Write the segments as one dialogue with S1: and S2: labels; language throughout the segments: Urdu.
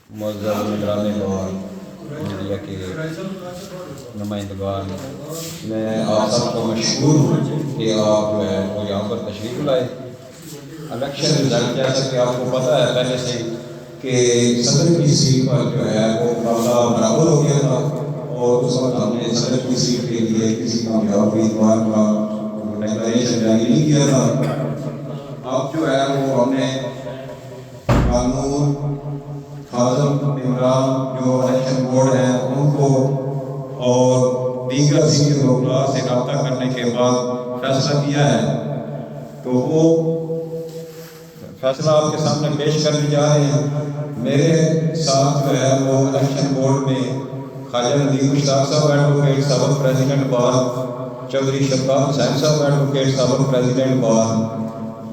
S1: معزز نگران بار میڈیا کے نمائندگان، میں آپ سب کو مشکور ہوں کہ آپ جو ہے وہ یہاں پر تشریف لائے۔ الیکشن رزلٹ جیسا کہ آپ کو پتہ ہے پہلے سے کہ صدر کی سیٹ پر جو ہے وہ مقابلہ برابر ہو گیا تھا، اور اس وقت ہم نے صدر کی سیٹ کے لیے کسی کامیاب امیدوار کا ڈکلریشن جاری نہیں کیا تھا۔ اب جو ہے وہ ہم نے قانون خادم ممبران جو الیکشن بورڈ ہیں ان کو اور دیگر سینئر وکلاء سے رابطہ کرنے کے بعد فیصلہ کیا ہے، تو وہ فیصلہ آپ کے سامنے پیش کرنے جا رہے ہیں۔ میرے ساتھ جو ہے وہ الیکشن بورڈ میں خواجہ ندیم مشتاق صاحب ایڈوکیٹ سابق پریزیڈنٹ بار، چودھری شفقات حسین صاحب ایڈوکیٹ سابق پریزیڈنٹ بار،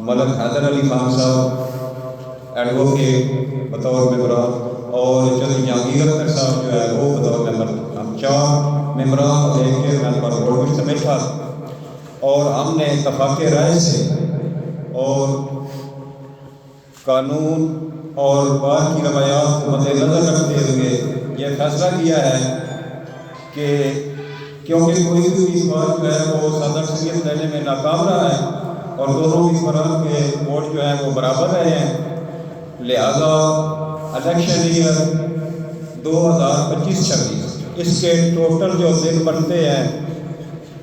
S1: ملک حیدر علی خان صاحب ایڈوکیٹ بطور ممبران، اور چودھری جہانگیر اختر صاحب جو ہے وہ بطور ممبر۔ ہم 4 ممبران ایک چیئرمین پر بورڈ میں سمیت تھا، اور ہم نے اتفاق رائے سے اور قانون اور بار کی روایات کو مد نظر رکھتے ہوئے یہ فیصلہ کیا ہے کہ کیونکہ کوئی بھی امیدوار جو ہے وہ صدر اکثریت لینے میں ناکام رہا ہے اور دونوں امیدواروں کے ووٹ جو ہیں وہ برابر رہے ہیں، لہذا الیکشن ایئر 2025-26 اس کے ٹوٹل جو دن بنتے ہیں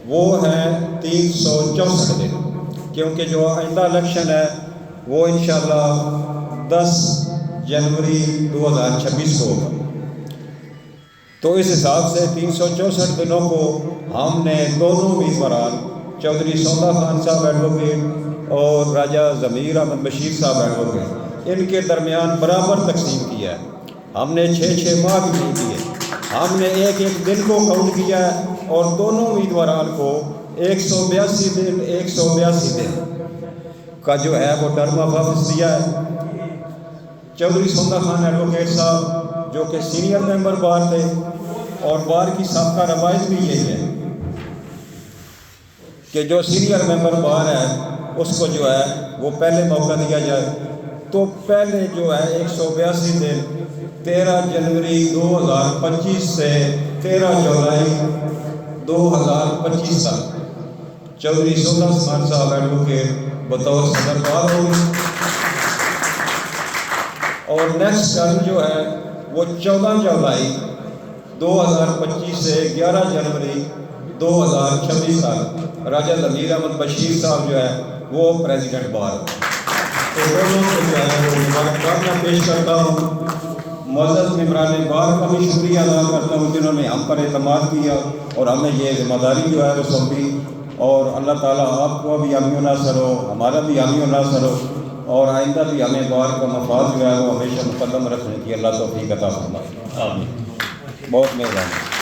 S1: وہ ہیں 364 دن، کیونکہ جو آئندہ الیکشن ہے وہ انشاءاللہ 10 جنوری 2026 کو ہوگا۔ تو اس حساب سے 364 دنوں کو ہم نے دونوں امیدواران چودھری سوندا خان صاحب ایڈوکیٹ اور راجہ ضمیر احمد بشیر صاحب ایڈوکیٹ ان کے درمیان برابر تقسیم کیا ہے۔ ہم نے 6 ماہ بھی نہیں دیے، ہم نے ایک دن کو کاؤنٹ کیا ہے اور دونوں امیدواران کو 182 دن کا جو ہے وہ ٹرم آف آفس دیا ہے۔ چودھری سوندا خان ایڈوکیٹ صاحب جو کہ سینئر ممبر بار تھے، اور بار کی سابقہ روایت بھی یہی ہے کہ جو سینئر ممبر بار ہے اس کو جو ہے وہ پہلے موقع دیا جائے، تو پہلے جو ہے 182 دن 13 جنوری 2025 سے 13 جولائی 2025 تک چودھری سوندا خان صاحب ایڈوکیٹ بطور صدر بار ہوگی، اور نیکسٹ ٹرم جو ہے وہ 14 جولائی 2025 سے 11 جنوری 2026 تک راجہ ضمیر احمد بشیر صاحب جو ہے وہ پریزیڈنٹ بار۔ تو دونوں کو جو ہے وہ مبارکباد میں پیش کرتا ہوں۔ معزز ممبران بار کا بھی شکریہ ادا کرتا ہوں جنہوں نے ہم پر اعتماد کیا اور ہمیں یہ ذمہ داری جو ہے وہ سونپی، اور اللہ تعالیٰ آپ کو بھی حامی و ناصر ہو، ہمارا بھی حامی و ناصر ہو، اور آئندہ بھی ہمیں بار کا مفاد جو ہے وہ ہمیشہ مقدم رکھنے کی اللہ توفیق عطا فرمائے۔ آمین۔ بہت مہربانی۔